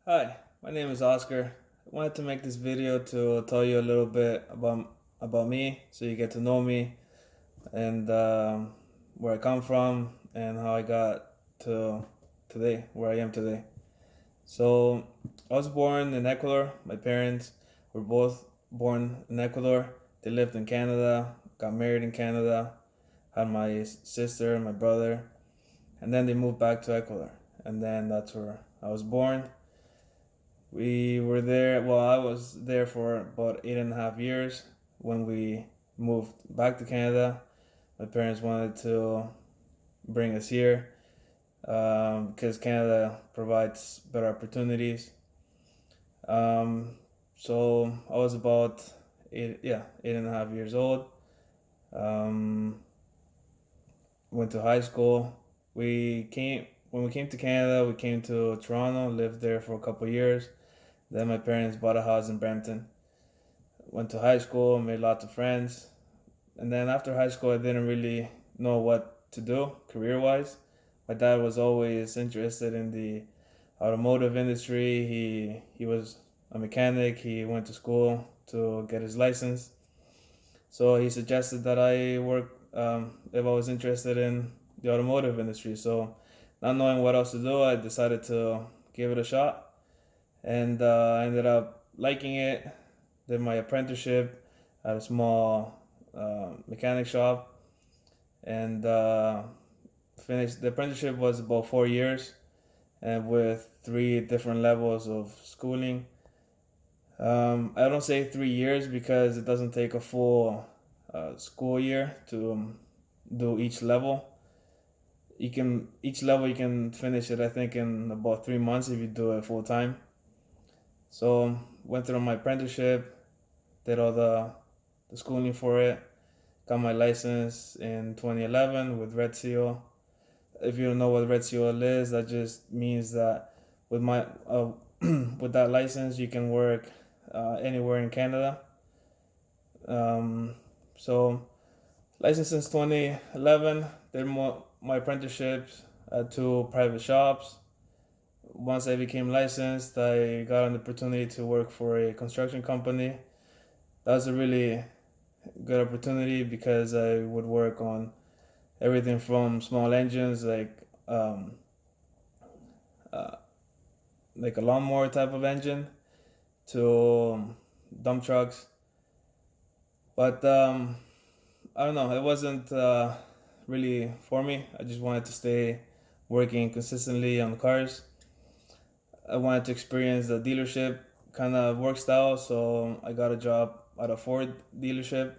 Hi, my name is Oscar. I wanted to make this video to tell you a little bit about me, so you get to know me and where I come from and how I got to today, where I am today. So I was born in Ecuador. My parents were both born in Ecuador. They lived in Canada, got married in Canada, had my sister and my brother, and then they moved back to Ecuador. And then that's where I was born. We were there, well, I was there for about 8.5 years when we moved back to Canada. My parents wanted to bring us here because Canada provides better opportunities. Um, so I was about 8.5 years old. Um, Went to high school. When we came to Canada. We came to Toronto, lived there for a couple years. Then my parents bought a house in Brampton. Went to high school, made lots of friends. And then after high school, I didn't really know what to do career wise. My dad was always interested in the automotive industry. He was a mechanic. He went to school to get his license. So he suggested that I work if I was interested in the automotive industry. So not knowing what else to do, I decided to give it a shot, and I ended up liking it. Did my apprenticeship at a small mechanic shop, and finished. The apprenticeship was about 4 years, and with three different levels of schooling. I don't say 3 years because it doesn't take a full school year to do each level. Each level you can finish it, I think, in about 3 months if you do it full time. So went through my apprenticeship, did all the schooling for it, got my license in 2011 with Red Seal. If you don't know what Red Seal is, that just means that with my with that license you can work anywhere in Canada. Um, so licensed since 2011. Did my apprenticeships at two private shops. Once I became licensed, I got an opportunity to work for a construction company. That was a really good opportunity because I would work on everything from small engines um, uh, like a lawnmower type of engine to dump trucks. But I don't know, it wasn't really for me. I just wanted to stay working consistently on cars. I wanted to experience the dealership kind of work style, so I got a job at a Ford dealership.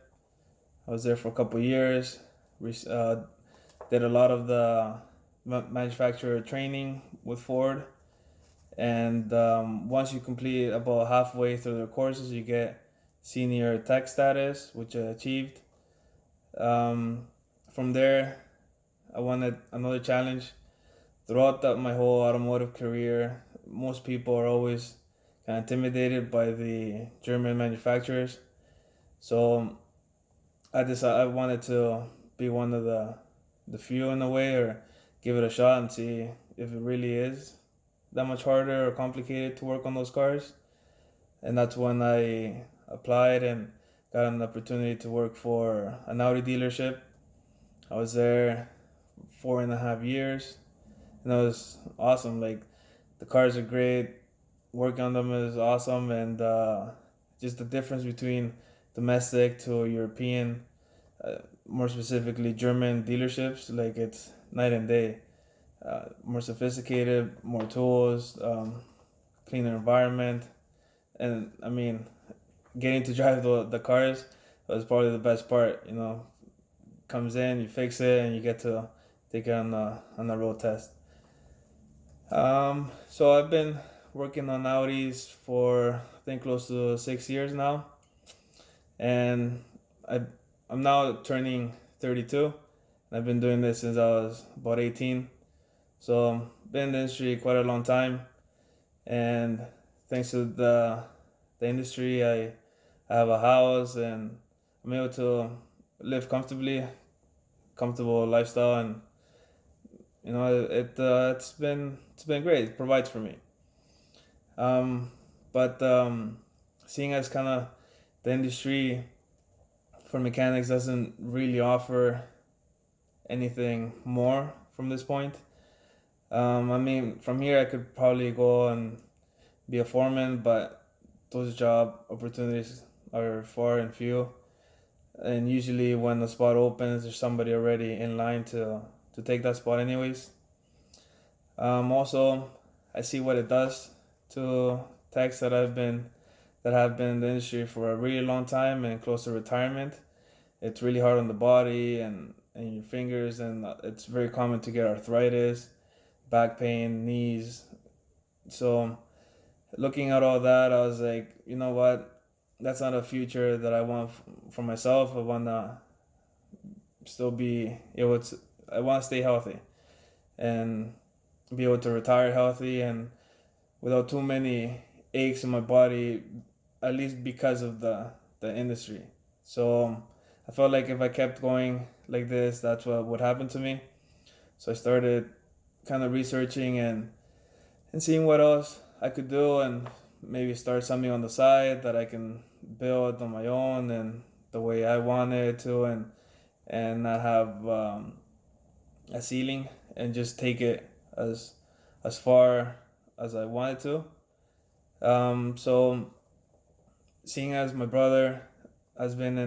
I was there for a couple years. Did a lot of the manufacturer training with Ford, and once you complete about halfway through the courses, you get senior tech status, which I achieved. Um, from there, I wanted another challenge. Throughout my whole automotive career, most people are always kind of intimidated by the German manufacturers. So I decided I wanted to be one of the few in a way, or give it a shot and see if it really is that much harder or complicated to work on those cars. And that's when I applied and got an opportunity to work for an Audi dealership. I was there 4.5 years, and it was awesome. Like, the cars are great, working on them is awesome, and just the difference between domestic to European, more specifically German dealerships, like, it's night and day. More sophisticated, more tools, cleaner environment, and I mean, getting to drive the cars was probably the best part. Comes in, you fix it, and you get to take it on the road test. So I've been working on Audis for, I think, close to 6 years now, and I I'm now turning 32. I've been doing this since I was about 18, so been in the industry quite a long time, and thanks to the industry, I have a house and I'm able to live comfortable lifestyle, and it's been great. It provides for me. Um, but seeing as kind of the industry for mechanics doesn't really offer anything more from this point. I mean, from here I could probably go and be a foreman, but those job opportunities are far and few. And usually, when the spot opens, there's somebody already in line to take that spot, anyways. Also, I see what it does to techs that have been in the industry for a really long time and close to retirement. It's really hard on the body and your fingers, and it's very common to get arthritis, back pain, knees. So, looking at all that, I was like, you know what? That's not a future that I want for myself. I want to still be able to, I want to stay healthy and be able to retire healthy and without too many aches in my body, at least because of the industry. So I felt like if I kept going like this, that's what would happen to me. So I started kind of researching and seeing what else I could do and maybe start something on the side that I can build on my own and the way I wanted to and not have a ceiling and just take it as far as I wanted to. So seeing as my brother has been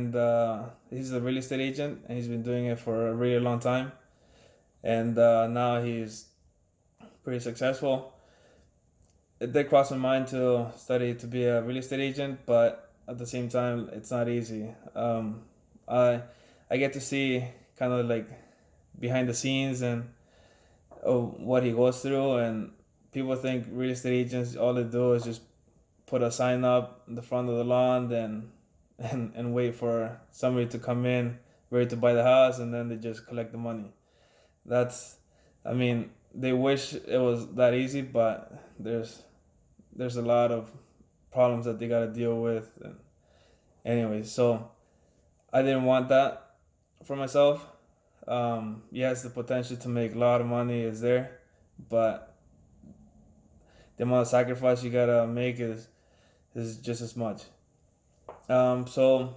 he's a real estate agent and he's been doing it for a really long time, and now he's pretty successful. It did cross my mind to study to be a real estate agent, but at the same time, it's not easy. I I get to see kind of like behind the scenes and what he goes through, and people think real estate agents all they do is just put a sign up in the front of the lawn and wait for somebody to come in ready to buy the house, and then they just collect the money. That's, I mean, they wish it was that easy, but there's a lot of problems that they got to deal with. And anyways, so I didn't want that for myself. Yes, the potential to make a lot of money is there, but the amount of sacrifice you gotta make is just as much. So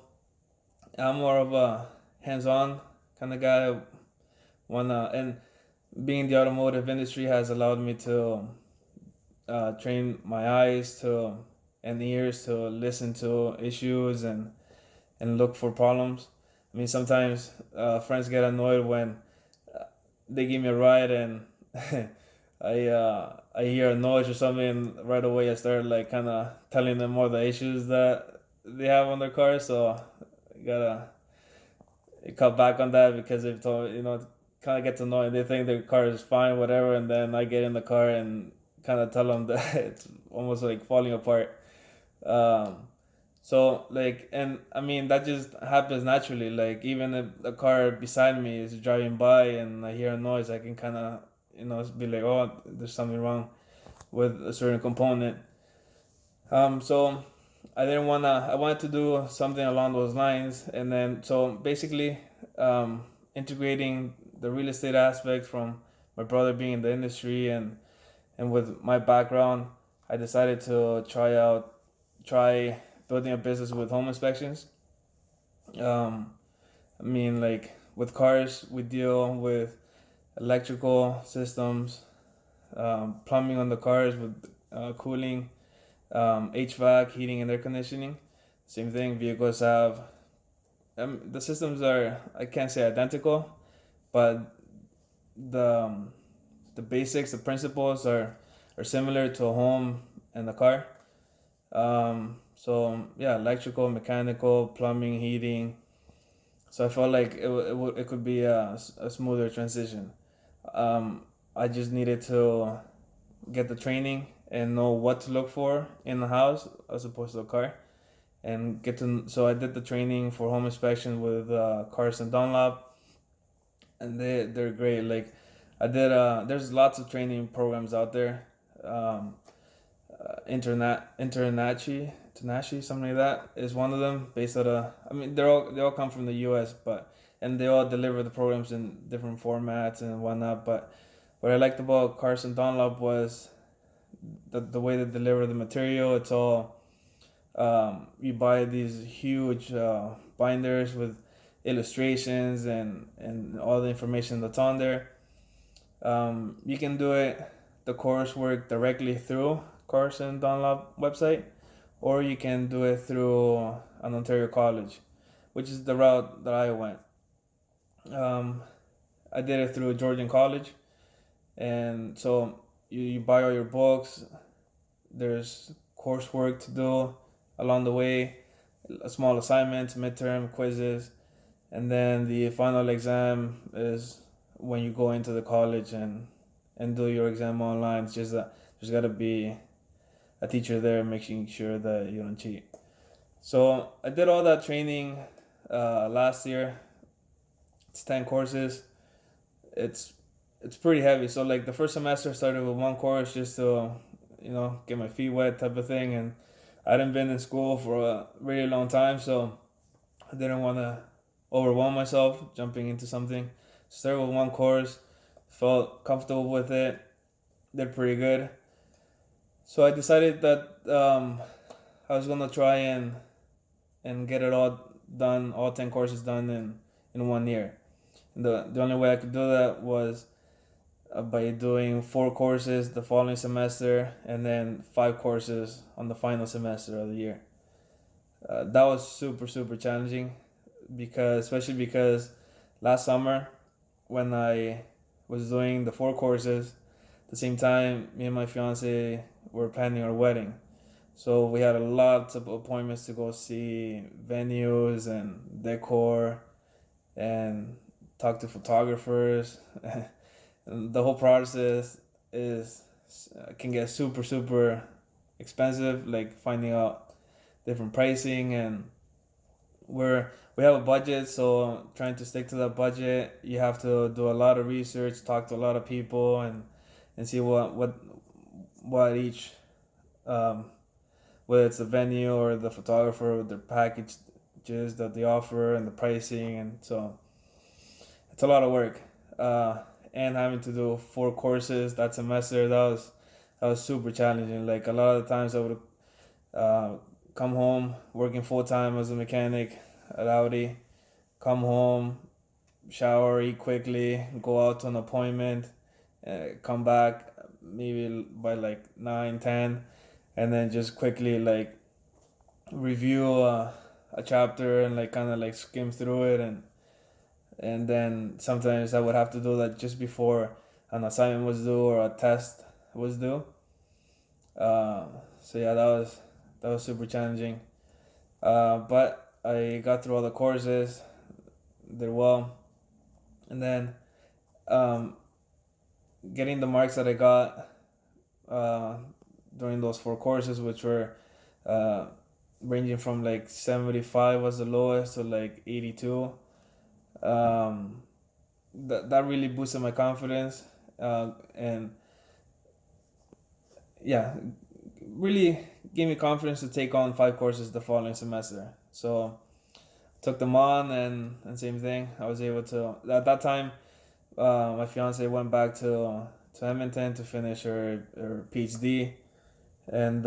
I'm more of a hands-on kind of guy. Wanna and being in the automotive industry has allowed me to train my eyes to and ears to listen to issues and look for problems. I mean, sometimes friends get annoyed when they give me a ride and I hear a noise or something, and right away I start like kind of telling them all the issues that they have on their car. So you gotta cut back on that because they've told kind of gets annoying. They think their car is fine, whatever, and then I get in the car and kind of tell them that it's almost like falling apart. Um, so like, and I mean that just happens naturally. Like even if the car beside me is driving by and I hear a noise, I can kind of be like, oh, there's something wrong with a certain component. So I didn't wanna. I wanted to do something along those lines, and then so basically, integrating the real estate aspect from my brother being in the industry and with my background, I decided to try building a business with home inspections. Um, I mean, like with cars, we deal with electrical systems, plumbing on the cars with cooling, HVAC, heating and air conditioning. Same thing, vehicles have. The systems are, I can't say identical, but the the basics, the principles are similar to a home and a car. So yeah, electrical, mechanical, plumbing, heating. So I felt like it could be a smoother transition. I just needed to get the training and know what to look for in the house as opposed to a car, and get to. So I did the training for home inspection with Carson Dunlop, and they're great. Like I did. There's lots of training programs out there. Um, Internachi, something like that is one of them. Based out of, I mean, they all come from the U.S., but and they all deliver the programs in different formats and whatnot. But what I liked about Carson Dunlop was the way they deliver the material. It's all you buy these huge binders with illustrations and all the information that's on there. You can do the coursework directly through Carson Dunlop website, or you can do it through an Ontario college, which is the route that I went. I did it through Georgian College, and so you buy all your books. There's coursework to do along the way, small assignments, midterm quizzes, and then the final exam is when you go into the college and do your exam online. It's just that there's got to be a teacher there making sure that you don't cheat. So I did all that training last year. It's 10 courses. It's pretty heavy. So like the first semester started with one course just to get my feet wet type of thing, and I hadn't been in school for a really long time, so I didn't want to overwhelm myself jumping into something. Started with one course, felt comfortable with it, did pretty good. So I decided that I was gonna try and get it all done, all 10 courses done in 1 year. And the only way I could do that was by doing 4 courses the following semester and then 5 courses on the final semester of the year. That was super challenging especially because last summer when I was doing the 4 courses, at the same time me and my fiance were planning our wedding. So we had a lot of appointments to go see venues and decor and talk to photographers. And the whole process can get super expensive, like finding out different pricing, and we have a budget, so trying to stick to that budget, you have to do a lot of research, talk to a lot of people, and see what each whether it's the venue or the photographer, their packages that they offer and the pricing, and so it's a lot of work. And having to do 4 courses that semester, that was super challenging. Like a lot of the times I would come home working full time as a mechanic at Audi, come home, shower, eat quickly, go out to an appointment, come back maybe by like 9-10, and then just quickly like review a chapter and like kind of like skim through it, and then sometimes I would have to do that just before an assignment was due or a test was due. So yeah, that was super challenging. But I got through all the courses, did well, and then getting the marks that I got during those 4 courses, which were ranging from like 75 was the lowest to like 82. That really boosted my confidence, and yeah, really gave me confidence to take on 5 courses the following semester. So took them on, and same thing, I was able to at that time. My fiance went back to Edmonton to finish her PhD, and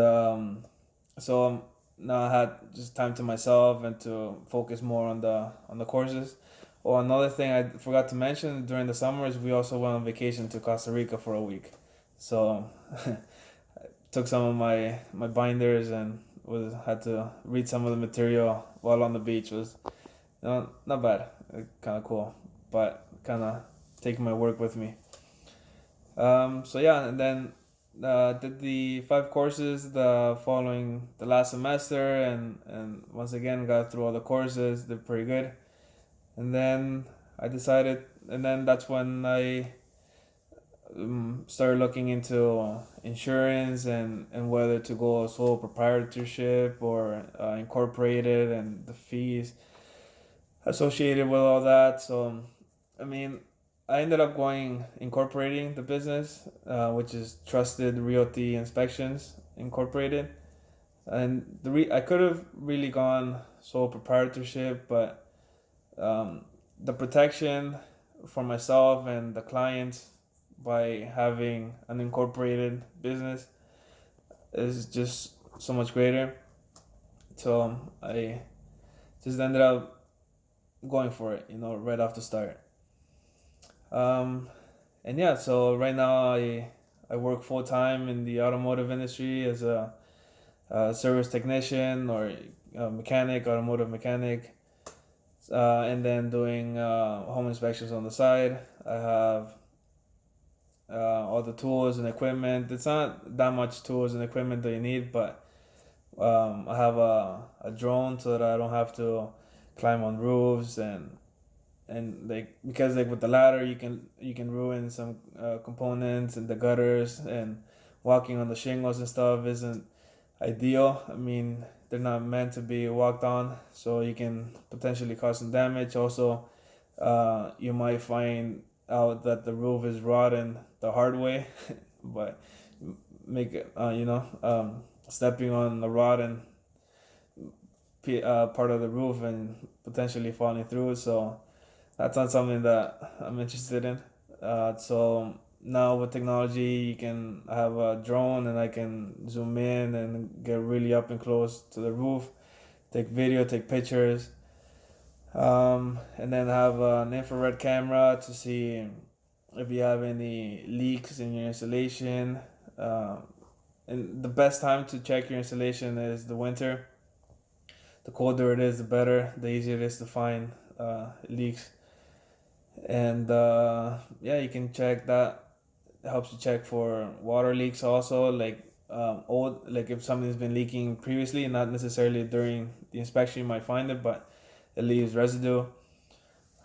so now I had just time to myself and to focus more on the courses. Oh, another thing I forgot to mention, during the summers we also went on vacation to Costa Rica for a week. So took some of my binders and had to read some of the material while on the beach. Was not bad, kind of cool, but kind of taking my work with me. So yeah, and then did the 5 courses the last semester, and once again got through all the courses, did pretty good. And then that's when I started looking into insurance and whether to go sole proprietorship or incorporated, and the fees associated with all that. So, I mean, I ended up incorporating the business, which is Trusted Realty Inspections Incorporated. And I could have really gone sole proprietorship, but the protection for myself and the clients by having an incorporated business is just so much greater. So I just ended up going for it, right off the start. Um, and yeah, so right now I work full time in the automotive industry as a service technician or a mechanic, automotive mechanic, and then doing home inspections on the side. I have all the tools and equipment. It's not that much tools and equipment that you need, but I have a drone so that I don't have to climb on roofs and like because like with the ladder you can ruin some components and the gutters, and walking on the shingles and stuff isn't ideal. I mean, they're not meant to be walked on, so you can potentially cause some damage. Also, you might find out that the roof is rotten the hard way, but make it, stepping on the rotten part of the roof and potentially falling through. So that's not something that I'm interested in. So now with technology, you can have a drone and I can zoom in and get really up and close to the roof, take video, take pictures, and then have an infrared camera to see if you have any leaks in your installation. And the best time to check your installation is the winter. The colder it is, the better. The easier it is to find leaks. And yeah, you can check that. It helps you check for water leaks also, like old, like if something's been leaking previously, not necessarily during the inspection you might find it, but it leaves residue.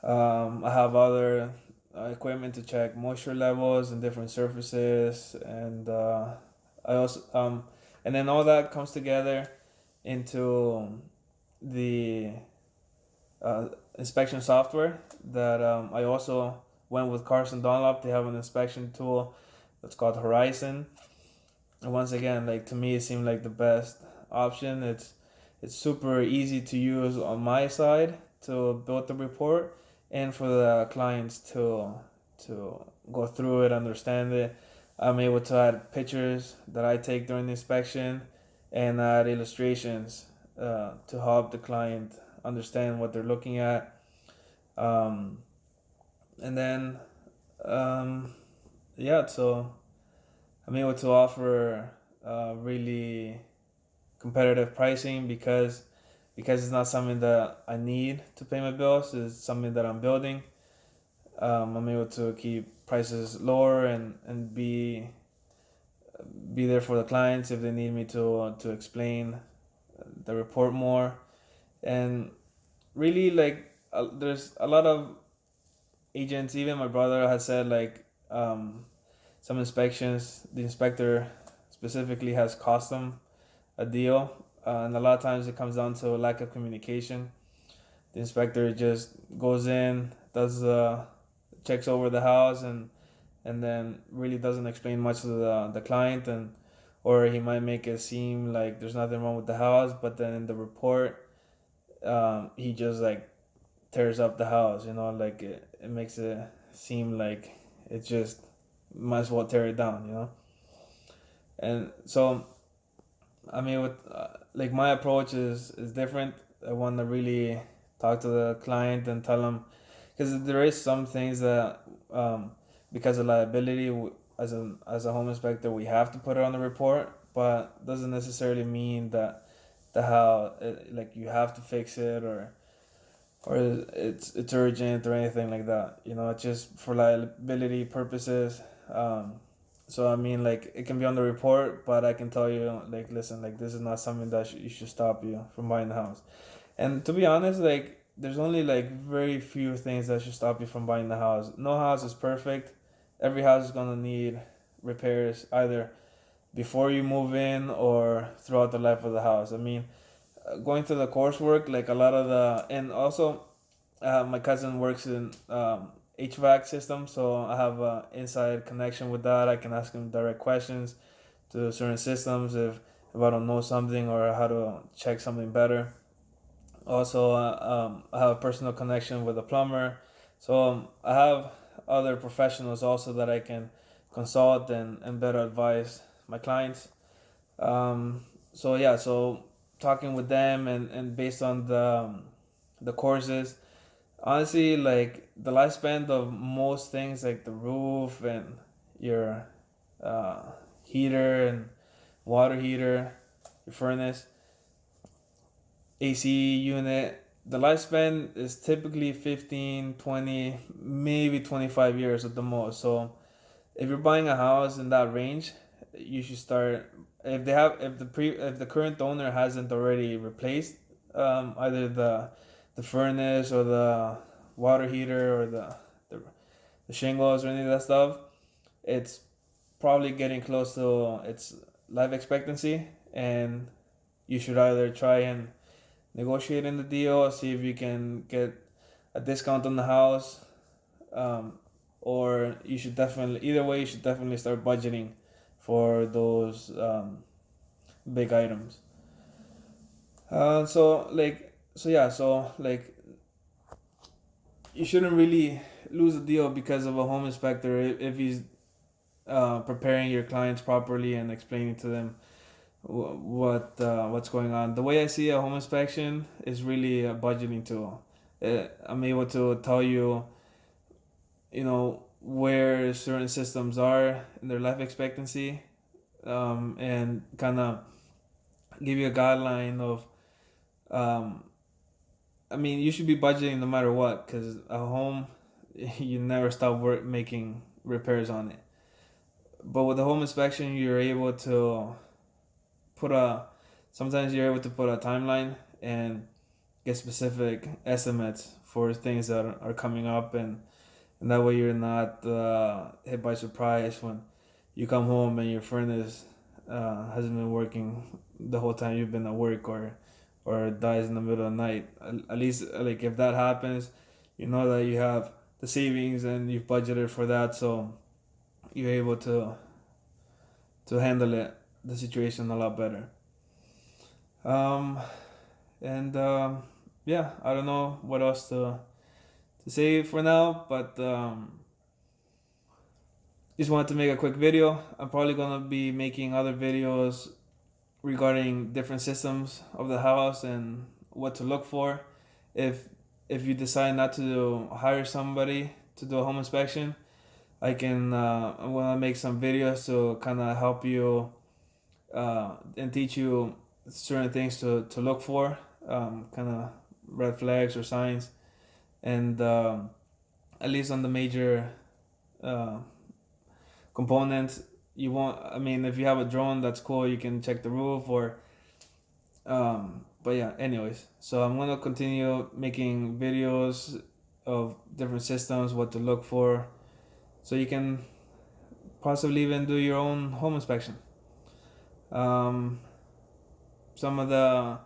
I have other equipment to check moisture levels in different surfaces, and I also and then all that comes together into the inspection software that I also went with Carson Dunlop. They have an inspection tool that's called Horizon. And once again, like to me, it seemed like the best option. It's super easy to use on my side to build the report, and for the clients to go through it, understand it. I'm able to add pictures that I take during the inspection and add illustrations to help the client understand what they're looking at. Um, and then, yeah, so I'm able to offer really competitive pricing because it's not something that I need to pay my bills. It's something that I'm building. I'm able to keep prices lower and be there for the clients if they need me to explain the report more. And really, like there's a lot of agents. Even my brother has said like some inspections, the inspector specifically has cost them a deal, and a lot of times it comes down to a lack of communication. The inspector just goes in, does checks over the house, and then really doesn't explain much to the client, and or he might make it seem like there's nothing wrong with the house, but then in the report, he just like tears up the house. Like it makes it seem like it just might as well tear it down. And so I mean, with like my approach is different. I want to really talk to the client and tell them, because there is some things that because of liability as a home inspector we have to put it on the report, but doesn't necessarily mean that the how like you have to fix it or it's urgent or anything like that. It's just for liability purposes. So I mean, like it can be on the report, but I can tell you, like, listen, like this is not something that you should stop you from buying the house. And to be honest, like there's only like very few things that should stop you from buying the house. No house is perfect. Every house is gonna need repairs either before you move in or throughout the life of the house. I mean, going through the coursework, like a lot of and also my cousin works in HVAC system, so I have an inside connection with that. I can ask him direct questions to certain systems if I don't know something or how to check something better. Also, I have a personal connection with a plumber, so I have other professionals also that I can consult and better advise my clients. So yeah, so talking with them and based on the courses, honestly, like the lifespan of most things like the roof and your uh, heater and water heater, your furnace, AC unit, the lifespan is typically 15, 20, maybe 25 years at the most. So if you're buying a house in that range, you should start if the current owner hasn't already replaced either the furnace or the water heater or the, the shingles or any of that stuff, it's probably getting close to its life expectancy, and you should either try and negotiate in the deal, see if you can get a discount on the house, um, or you should definitely either way you should definitely start budgeting for those big items. So you shouldn't really lose a deal because of a home inspector if he's preparing your clients properly and explaining to them what's going on. The way I see a home inspection is really a budgeting tool. I'm able to tell you, where certain systems are in their life expectancy, and kind of give you a guideline of. Um, I mean, you should be budgeting no matter what, because a home, you never stop making repairs on it. But with the home inspection, you're able to put a. Sometimes you're able to put a timeline and get specific estimates for things that are coming up, and that way you're not hit by surprise when you come home and your furnace hasn't been working the whole time you've been at work, or dies in the middle of the night. At least, like, if that happens, you know that you have the savings and you've budgeted for that, so you're able to handle the situation a lot better. Um, and yeah, I don't know what else to say for now, but just wanted to make a quick video. I'm probably gonna be making other videos regarding different systems of the house and what to look for. If if you decide not to hire somebody to do a home inspection, I'm gonna make some videos to kind of help you and teach you certain things to look for, kind of red flags or signs, and at least on the major uh, components. You want, I mean, if you have a drone, that's cool. You can check the roof or, but yeah. Anyways, so I'm gonna continue making videos of different systems, what to look for, so you can possibly even do your own home inspection. Um, some of the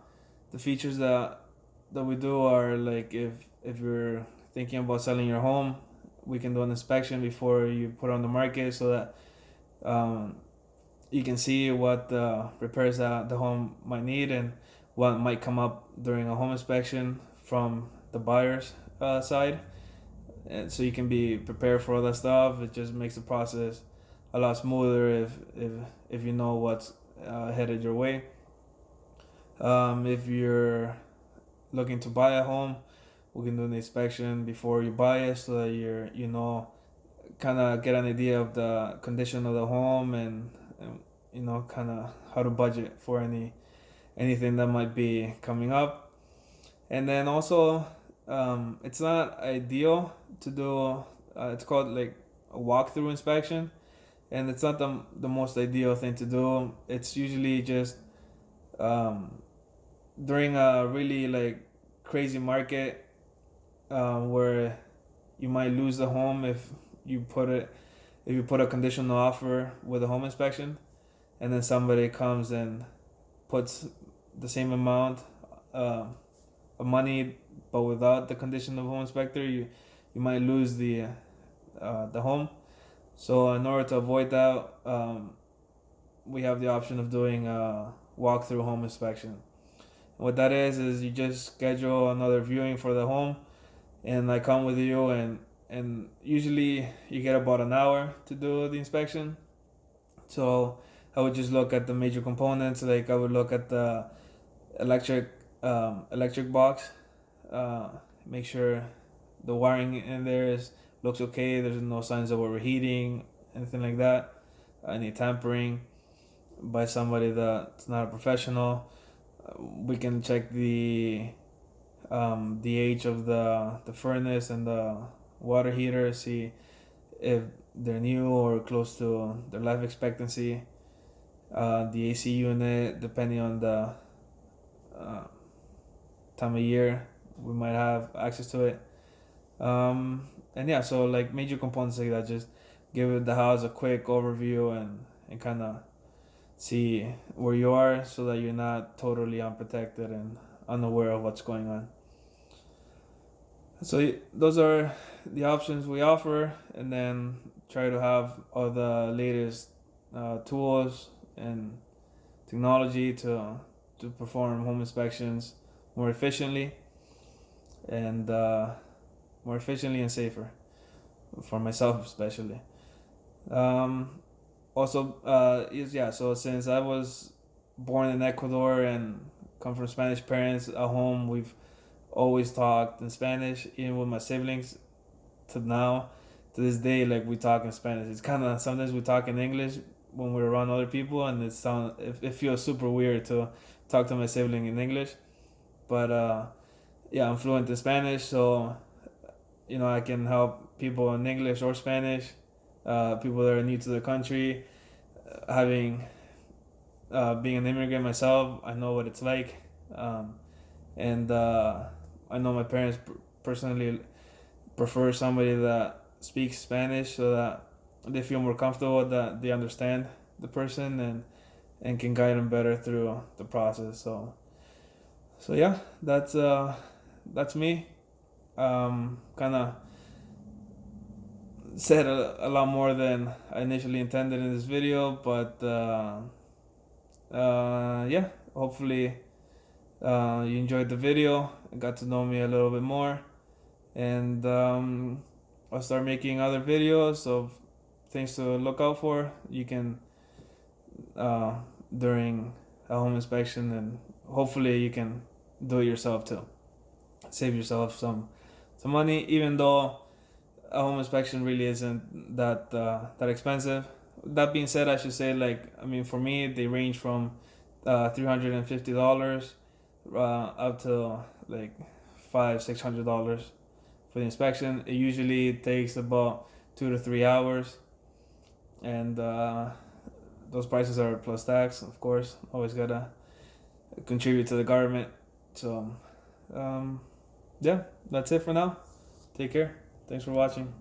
features that we do are like if you're thinking about selling your home, we can do an inspection before you put it on the market so that you can see what repairs that the home might need and what might come up during a home inspection from the buyer's side, and so you can be prepared for all that stuff. It just makes the process a lot smoother if you know what's headed your way. If you're looking to buy a home, we can do the inspection before you buy it so that kind of get an idea of the condition of the home, and kind of how to budget for anything that might be coming up. And then also, it's not ideal to do. It's called like a walkthrough inspection, and it's not the most ideal thing to do. It's usually just during a really like crazy market, where you might lose the home you put it if you put a conditional offer with a home inspection, and then somebody comes and puts the same amount of money but without the condition of home inspector, you might lose the home. So in order to avoid that, we have the option of doing a walkthrough home inspection. What that is you just schedule another viewing for the home, and I come with you, and usually you get about an hour to do the inspection. So I would just look at the major components. Like I would look at the electric box, uh, make sure the wiring in there looks okay. There's no signs of overheating, anything like that. Any tampering by somebody that's not a professional. We can check the age of the furnace and the water heater, see if they're new or close to their life expectancy. The AC unit, depending on the time of year, we might have access to it. And yeah, so like major components like that, just give the house a quick overview and kind of see where you are so that you're not totally unprotected and unaware of what's going on. So those are the options we offer, and then try to have all the latest tools and technology to perform home inspections more efficiently and safer for myself especially. So since I was born in Ecuador and come from Spanish parents at home, we've always talked in Spanish, even with my siblings. To this day, like we talk in Spanish. It's kind of sometimes we talk in English when we're around other people, and it feels super weird to talk to my sibling in English. But yeah, I'm fluent in Spanish, so I can help people in English or Spanish. People that are new to the country, having being an immigrant myself, I know what it's like, and I know my parents personally prefer somebody that speaks Spanish so that they feel more comfortable, that they understand the person and can guide them better through the process. So yeah, that's me. Kind of said a lot more than I initially intended in this video, but yeah, hopefully you enjoyed the video and got to know me a little bit more, and I'll start making other videos of things to look out for. You can during a home inspection, and hopefully you can do it yourself too. Save yourself some money, even though a home inspection really isn't that expensive. That being said, I should say, for me, they range from $350 up to like $500-600 for the inspection. It usually takes about 2 to 3 hours, and those prices are plus tax, of course. Always gotta contribute to the government. So yeah, that's it for now. Take care. Thanks for watching.